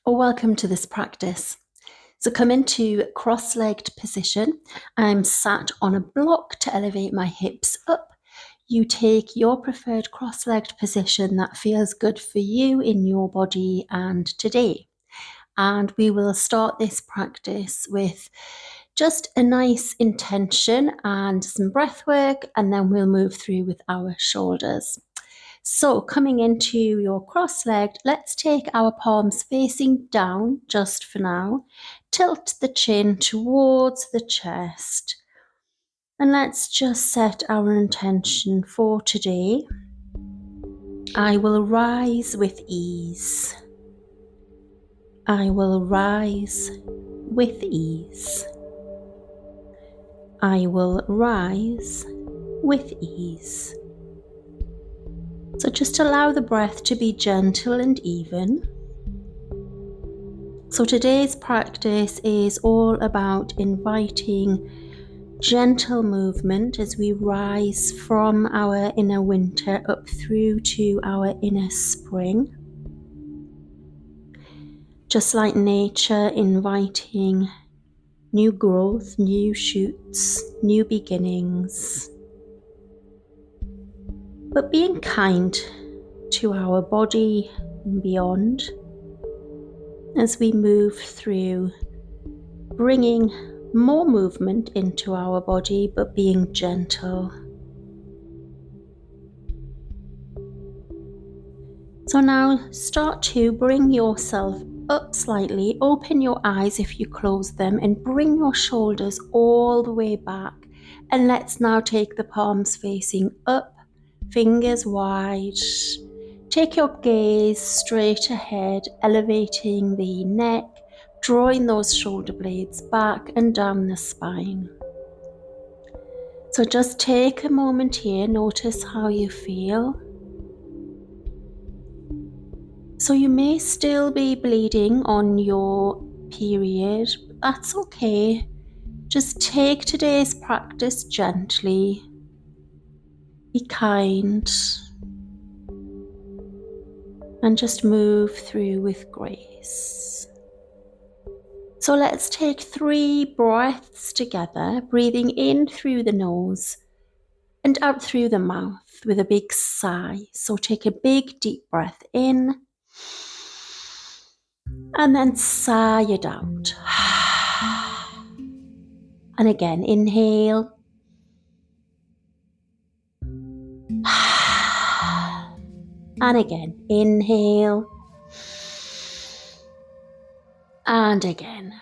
or welcome to this practice. So come into cross-legged position. I'm sat on a block to elevate my hips up. You take your preferred cross-legged position that feels good for you in your body and today. And we will start this practice with just a nice intention and some breath work, and then we'll move through with our shoulders. So coming into your cross-legged, let's take our palms facing down just for now. Tilt the chin towards the chest. And let's just set our intention for today. I will rise with ease. I will rise with ease. I will rise with ease. So just allow the breath to be gentle and even. So today's practice is all about inviting gentle movement as we rise from our inner winter up through to our inner spring. Just like nature, inviting new growth, new shoots, new beginnings. But being kind to our body and beyond as we move through, bringing more movement into our body, but being gentle. So now start to bring yourself up slightly, open your eyes if you close them, and bring your shoulders all the way back. And let's now take the palms facing up, fingers wide. Take your gaze straight ahead, elevating the neck, drawing those shoulder blades back and down the spine. So just take a moment here, notice how you feel. So you may still be bleeding on your period, but that's okay. Just take today's practice gently. Be kind. And just move through with grace. So let's take 3 breaths together, breathing in through the nose and out through the mouth with a big sigh. So take a big deep breath in and then sigh it out. And again, inhale. And again, inhale. And again.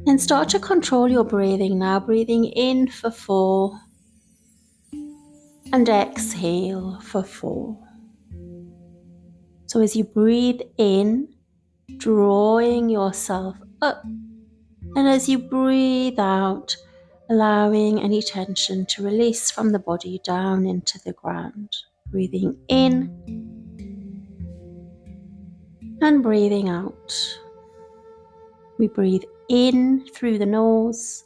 And start to control your breathing now. Breathing in for 4. And exhale for 4. So as you breathe in, drawing yourself up. And as you breathe out, allowing any tension to release from the body down into the ground. Breathing in and breathing out. We breathe in through the nose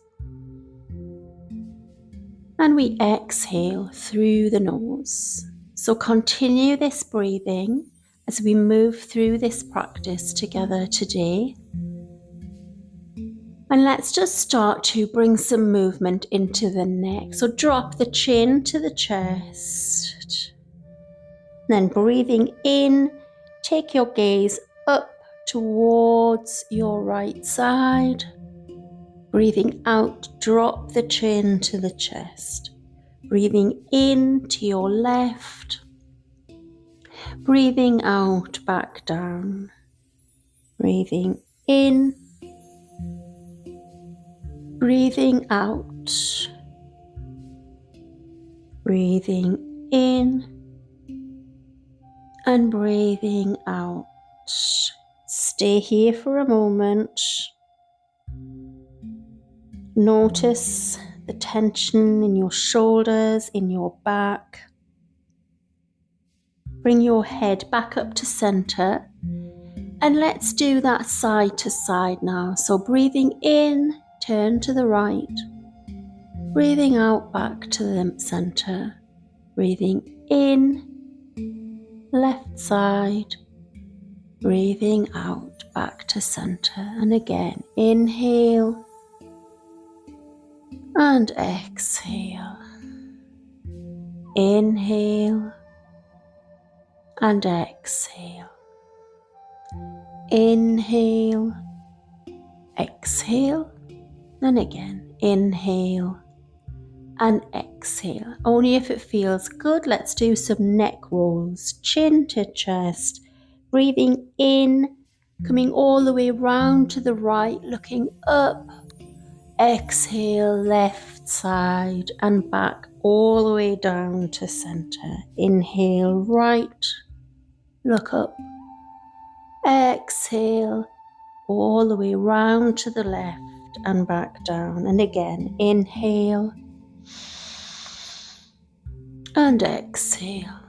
and we exhale through the nose. So continue this breathing as we move through this practice together today. And let's just start to bring some movement into the neck. So drop the chin to the chest. Then breathing in, take your gaze up towards your right side. Breathing out, drop the chin to the chest. Breathing in to your left. Breathing out, back down. Breathing in. Breathing out. Breathing in. And breathing out. Stay here for a moment. Notice the tension in your shoulders, in your back. Bring your head back up to center. And let's do that side to side now. So breathing in, turn to the right. Breathing out, back to the center. Breathing in, left side. Breathing out back to center. And again, inhale and exhale. Inhale and exhale. Inhale, exhale, and again, inhale and exhale. Only if it feels good. Let's do some neck rolls, chin to chest. Breathing in, coming all the way round to the right, looking up. Exhale, left side and back all the way down to center. Inhale, right, look up. Exhale, all the way round to the left and back down. And again, inhale and exhale.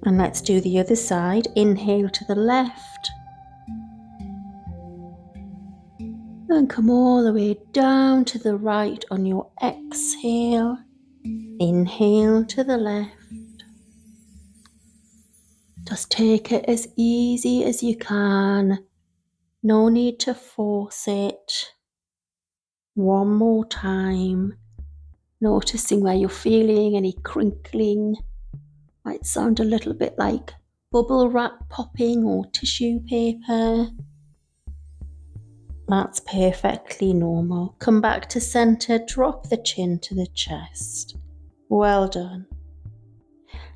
And let's do the other side. Inhale to the left. And come all the way down to the right on your exhale. Inhale to the left. Just take it as easy as you can. No need to force it. One more time. Noticing where you're feeling any crinkling. Might sound a little bit like bubble wrap popping or tissue paper. That's perfectly normal. Come back to center, drop the chin to the chest. Well done.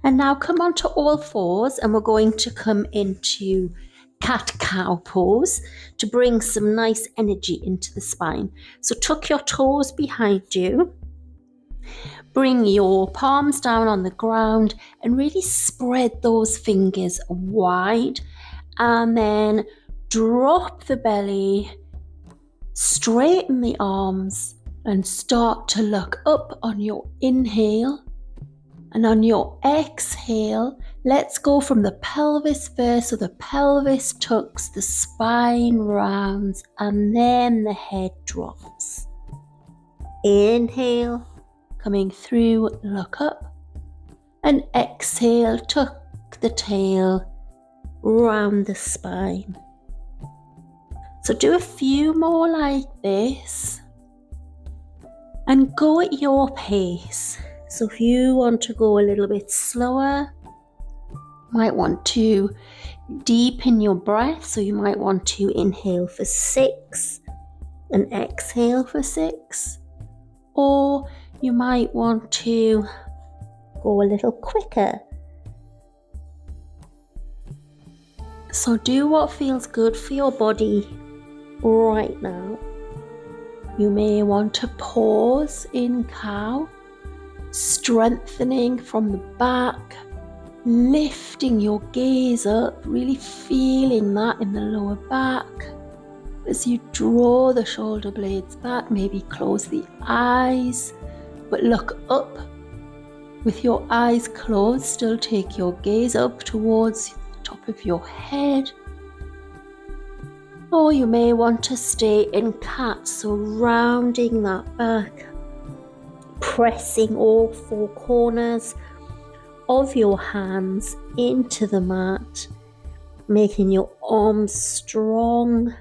And now come onto all fours and we're going to come into cat-cow pose to bring some nice energy into the spine. So tuck your toes behind you. Bring your palms down on the ground and really spread those fingers wide. And then drop the belly, straighten the arms and start to look up on your inhale. And on your exhale, let's go from the pelvis first. So the pelvis tucks, the spine rounds, and then the head drops. Inhale, coming through, look up. And exhale, tuck the tail, round the spine. So do a few more like this. And go at your pace. So if you want to go a little bit slower, might want to deepen your breath. So you might want to inhale for 6 and exhale for 6. Or you might want to go a little quicker. So do what feels good for your body right now. You may want to pause in cow. Strengthening from the back, lifting your gaze up, really feeling that in the lower back. As you draw the shoulder blades back, maybe close the eyes, but look up. With your eyes closed, still take your gaze up towards the top of your head. Or you may want to stay in cat, so rounding that back. Pressing all 4 corners of your hands into the mat, making your arms strong.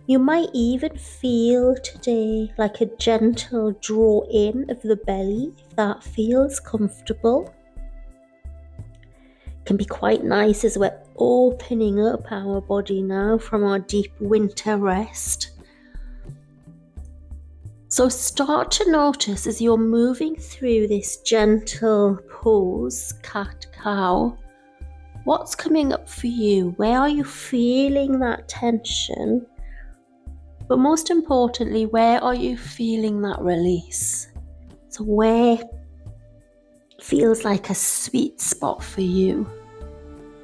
You might even feel today like a gentle draw in of the belly, if that feels comfortable. It can be quite nice as we're opening up our body now from our deep winter rest. So start to notice as you're moving through this gentle pose, cat-cow, what's coming up for you? Where are you feeling that tension? But most importantly, where are you feeling that release? So where feels like a sweet spot for you?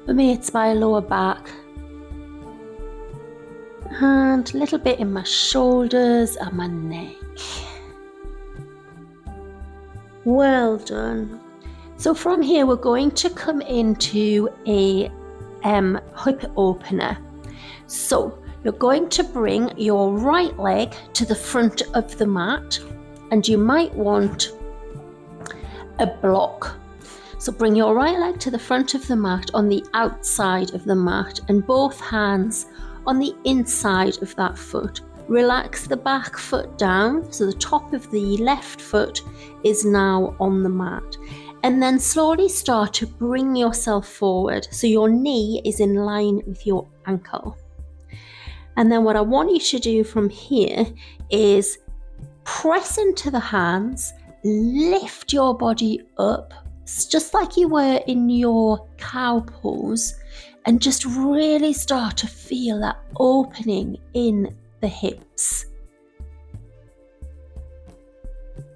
For me, it's my lower back. And a little bit in my shoulders and my neck. Well done. So from here we're going to come into a hip opener. So you're going to bring your right leg to the front of the mat and you might want a block. So bring your right leg to the front of the mat on the outside of the mat and both hands on the inside of that foot. Relax the back foot down, so the top of the left foot is now on the mat. And then slowly start to bring yourself forward so your knee is in line with your ankle. And then what I want you to do from here is press into the hands, lift your body up, just like you were in your cow pose, and just really start to feel that opening in the hips.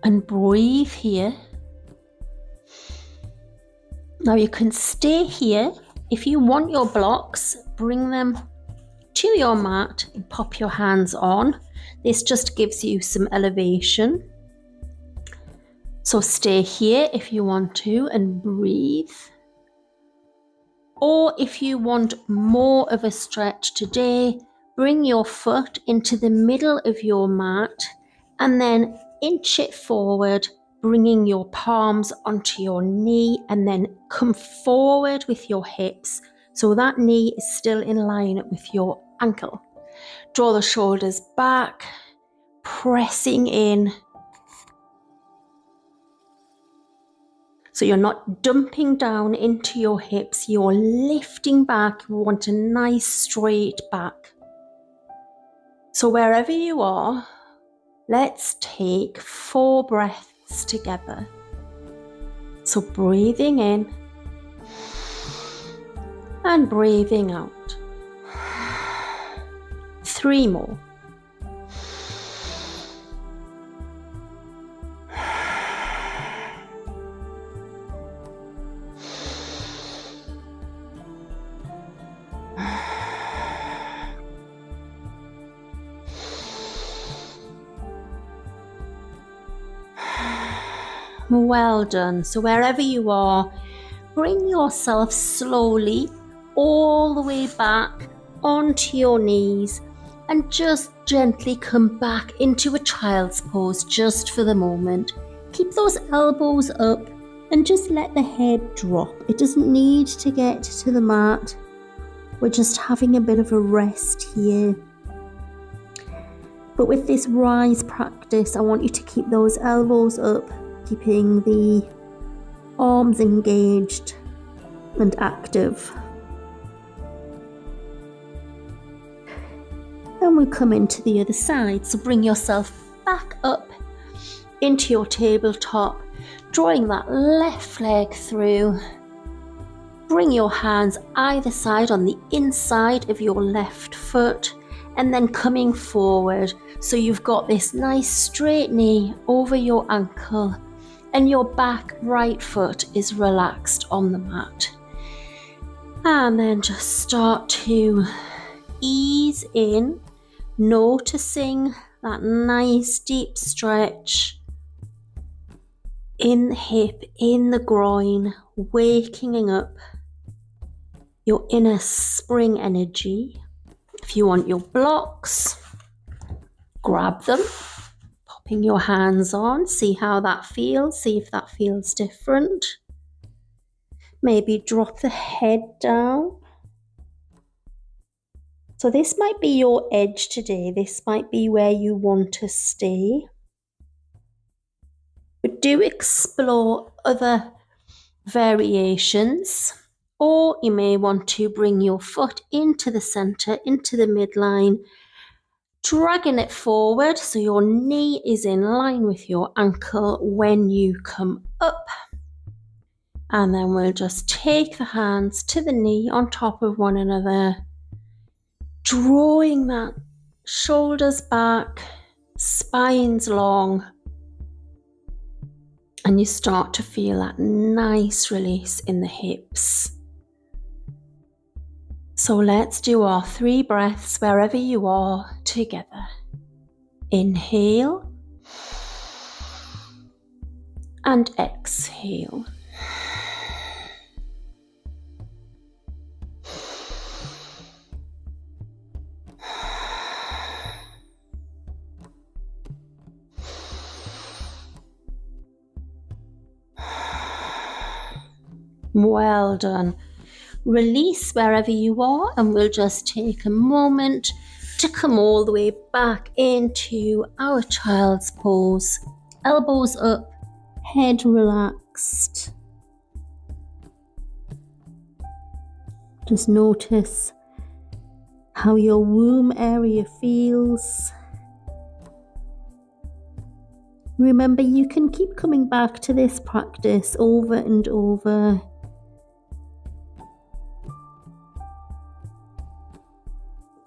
And breathe here. Now you can stay here. If you want your blocks, bring them to your mat and pop your hands on. This just gives you some elevation. So stay here if you want to and breathe. Or if you want more of a stretch today, bring your foot into the middle of your mat and then inch it forward, bringing your palms onto your knee, and then come forward with your hips so that knee is still in line with your ankle. Draw the shoulders back, pressing in. So you're not dumping down into your hips, you're lifting back. You want a nice straight back. So wherever you are, let's take 4 breaths together. So breathing in and breathing out. 3 more. Well done. So wherever you are, bring yourself slowly all the way back onto your knees and just gently come back into a child's pose just for the moment. Keep those elbows up and just let the head drop. It doesn't need to get to the mat. We're just having a bit of a rest here. But with this rise practice, I want you to keep those elbows up, keeping the arms engaged and active. And we'll come into the other side. So bring yourself back up into your tabletop, drawing that left leg through. Bring your hands either side on the inside of your left foot and then coming forward. So you've got this nice straight knee over your ankle and your back right foot is relaxed on the mat. And then just start to ease in, noticing that nice deep stretch in the hip, in the groin, waking up your inner spring energy. If you want your blocks, grab them, popping your hands on, see how that feels, see if that feels different. Maybe drop the head down. So this might be your edge today, this might be where you want to stay. But do explore other variations, or you may want to bring your foot into the center, into the midline, dragging it forward so your knee is in line with your ankle when you come up. And then we'll just take the hands to the knee on top of one another, drawing that shoulders back, spines long, and you start to feel that nice release in the hips. So let's do our 3 breaths wherever you are together. Inhale and exhale. Well done. Release wherever you are, and we'll just take a moment to come all the way back into our child's pose. Elbows up, head relaxed. Just notice how your womb area feels. Remember, you can keep coming back to this practice over and over.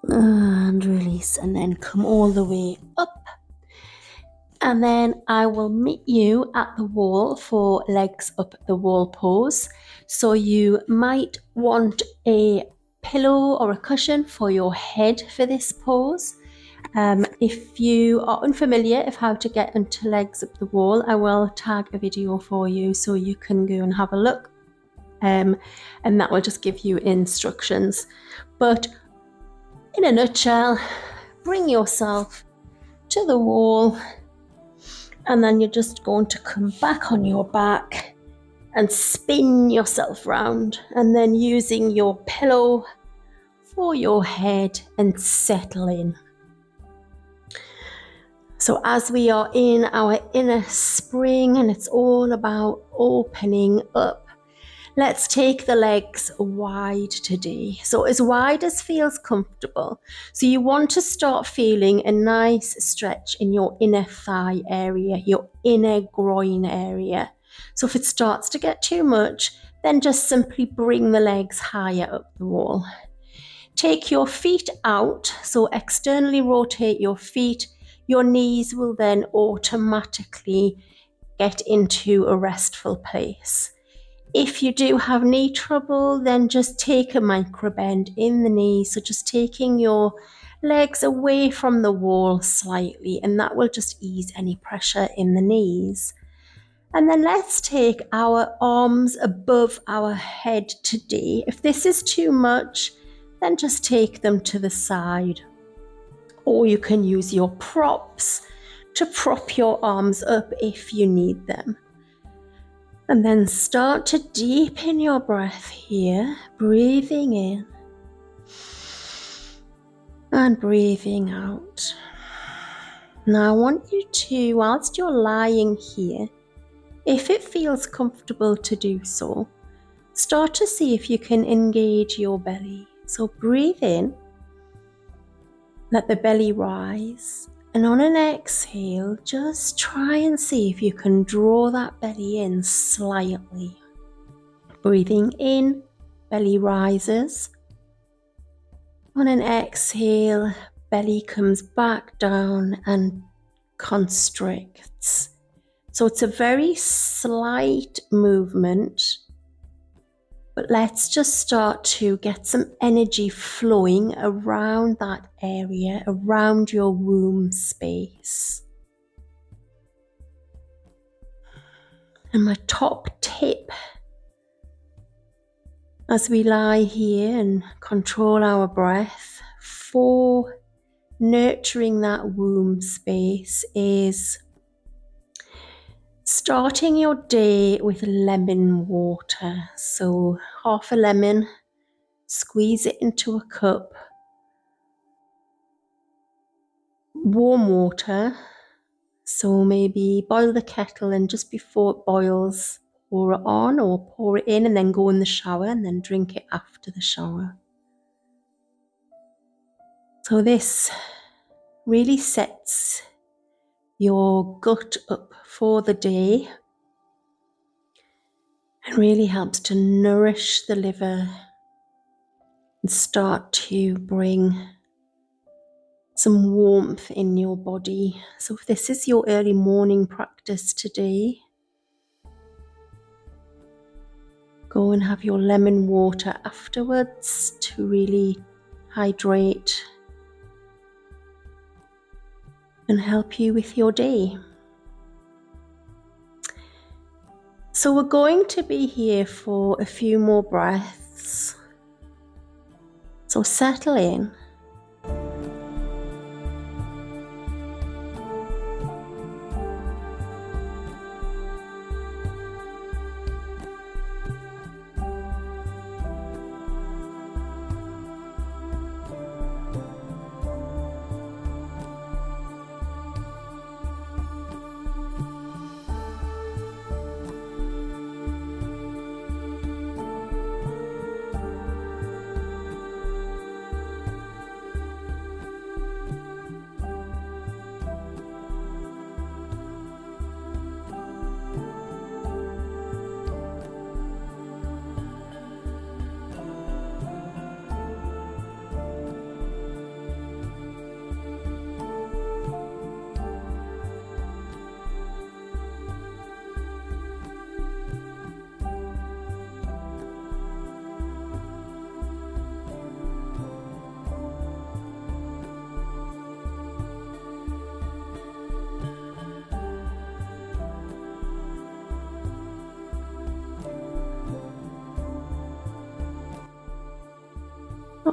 And release, and then come all the way up. And then I will meet you at the wall for legs up the wall pose. So you might want a pillow or a cushion for your head for this pose. If you are unfamiliar of how to get into legs up the wall, I will tag a video for you so you can go and have a look. And that will just give you instructions. But in a nutshell, bring yourself to the wall, and then you're just going to come back on your back and spin yourself round, and then using your pillow for your head and settle in. So as we are in our inner spring and it's all about opening up, let's take the legs wide today. So as wide as feels comfortable. So you want to start feeling a nice stretch in your inner thigh area, your inner groin area. So if it starts to get too much, then just simply bring the legs higher up the wall. Take your feet out, so externally rotate your feet. Your knees will then automatically get into a restful place. If you do have knee trouble, then just take a micro bend in the knees. So just taking your legs away from the wall slightly, and that will just ease any pressure in the knees. And then let's take our arms above our head today. If this is too much, then just take them to the side. Or you can use your props to prop your arms up if you need them. And then start to deepen your breath here, breathing in and breathing out. Now I want you to, whilst you're lying here, if it feels comfortable to do so, start to see if you can engage your belly. So breathe in, let the belly rise, and on an exhale, just try and see if you can draw that belly in slightly. Breathing in, belly rises. On an exhale, belly comes back down and constricts. So it's a very slight movement, but let's just start to get some energy flowing around that area, around your womb space. And my top tip, as we lie here and control our breath, for nurturing that womb space is starting your day with lemon water. So half a lemon, squeeze it into a cup. Warm water. So maybe boil the kettle, and just before it boils, pour it on or pour it in and then go in the shower and then drink it after the shower. So this really sets your gut up for the day and really helps to nourish the liver and start to bring some warmth in your body. So if this is your early morning practice today, go and have your lemon water afterwards to really hydrate and help you with your day. So we're going to be here for a few more breaths. So settle in.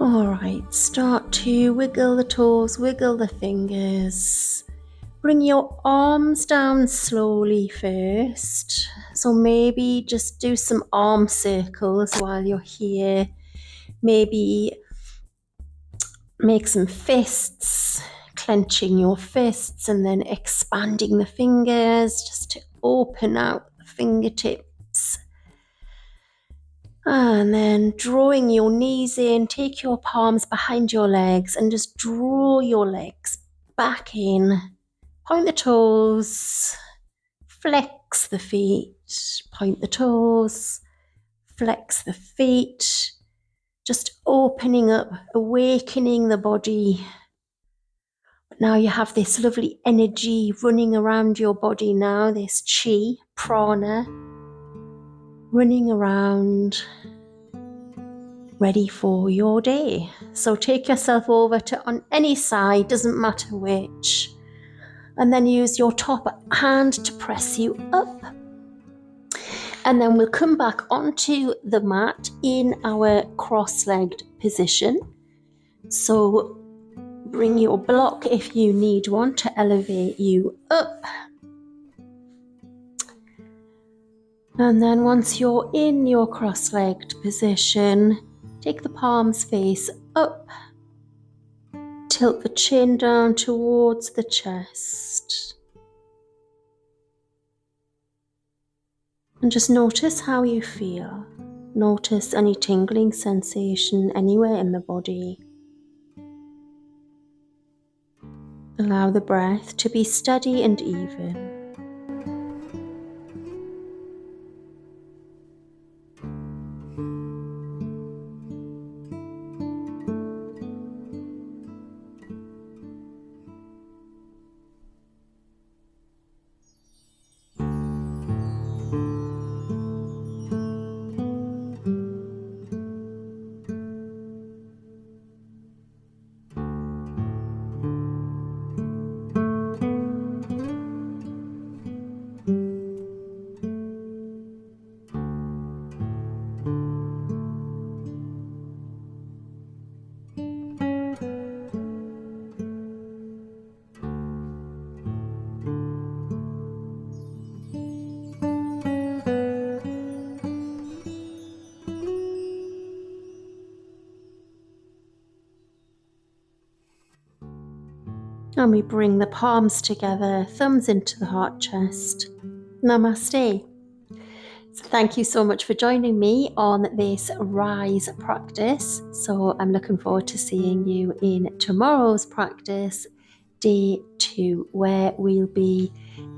Alright, start to wiggle the toes, wiggle the fingers. Bring your arms down slowly first. So maybe just do some arm circles while you're here. Maybe make some fists, clenching your fists and then expanding the fingers just to open out the fingertips. And then drawing your knees in, take your palms behind your legs and just draw your legs back in. Point the toes, flex the feet, point the toes, flex the feet, just opening up, awakening the body. But now you have this lovely energy running around your body now, this chi, prana, running around, ready for your day. So take yourself over to on any side, doesn't matter which, and then use your top hand to press you up. And then we'll come back onto the mat in our cross-legged position. So bring your block if you need one to elevate you up. And then once you're in your cross-legged position, take the palms face up. Tilt the chin down towards the chest. And just notice how you feel. Notice any tingling sensation anywhere in the body. Allow the breath to be steady and even. And we bring the palms together, thumbs into the heart chest. Namaste. So thank you so much for joining me on this Rise practice. So I'm looking forward to seeing you in tomorrow's practice, day 2, where we'll be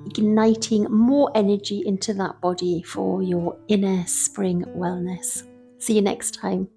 igniting more energy into that body for your inner spring wellness. See you next time.